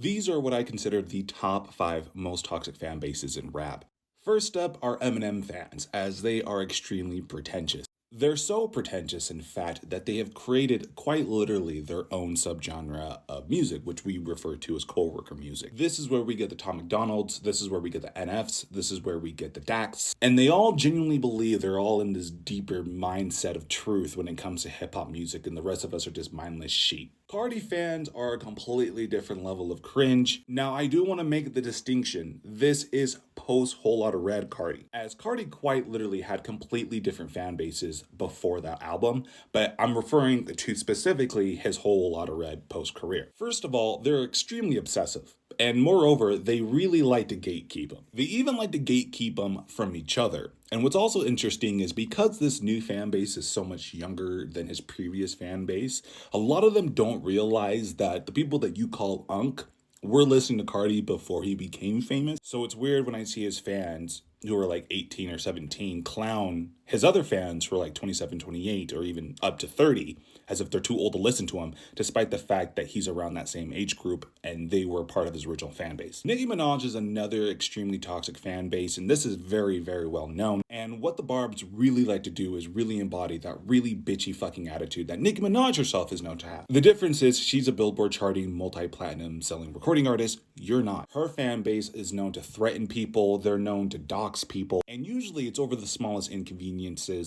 These are what I consider the top 5 most toxic fan bases in rap. First up are Eminem fans, as they are extremely pretentious. They're so pretentious, in fact, that they have created quite literally their own subgenre of music, which we refer to as coworker music. This is where we get the Tom McDonald's, this is where we get the NFs, this is where we get the DAX, and they all genuinely believe they're all in this deeper mindset of truth when it comes to hip hop music, and the rest of us are just mindless sheep. Cardi fans are a completely different level of cringe. Now, I do want to make the distinction. This is post Whole Lotta Red Cardi, as Cardi quite literally had completely different fan bases before that album, but I'm referring to specifically his Whole Lotta Red post career. First of all, they're extremely obsessive. And moreover, they really like to gatekeep them. They even like to gatekeep them from each other. And what's also interesting is because this new fan base is so much younger than his previous fan base, a lot of them don't realize that the people that you call Unk were listening to Cardi before he became famous. So it's weird when I see his fans who are like 18 or 17 clown his other fans who are like 27, 28, or even up to 30, as if they're too old to listen to him, despite the fact that he's around that same age group and they were part of his original fan base. Nicki Minaj is another extremely toxic fan base, and this is very, very well known. And what the Barbs really like to do is really embody that really bitchy fucking attitude that Nicki Minaj herself is known to have. The difference is she's a Billboard charting, multi-platinum selling recording artist. You're not. Her fan base is known to threaten people, they're known to dox people, and usually it's over the smallest inconveniences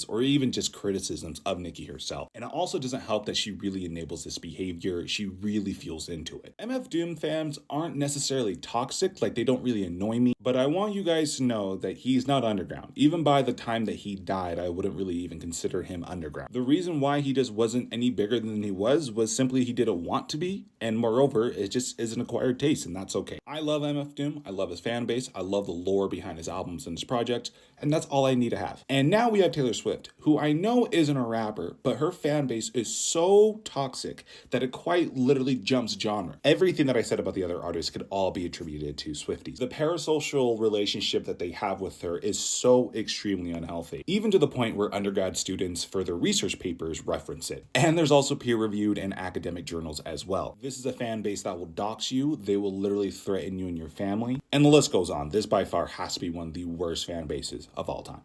or even just criticisms of Nicki herself. And it also doesn't help that she really enables this behavior. She really fuels into it. MF Doom fans aren't necessarily toxic, like they don't really annoy me, but I want you guys to know that he's not underground. Even by the time that he died, I wouldn't really even consider him underground. The reason why he just wasn't any bigger than he was simply he didn't want to be, and moreover, it just is an acquired taste, and that's okay. I love MF Doom, I love his fan base, I love the lore behind his albums and his projects, and that's all I need to have. And now we have Taylor Swift, who I know isn't a rapper, but her fan base is so toxic that it quite literally jumps genre. Everything that I said about the other artists could all be attributed to Swifties. The parasocial relationship that they have with her is so extremely unhealthy, even to the point where undergrad students for their research papers reference it. And there's also peer-reviewed and academic journals as well. This is a fan base that will dox you, they will literally threaten you and your family, and the list goes on. This by far has to be one of the worst fan bases of all time.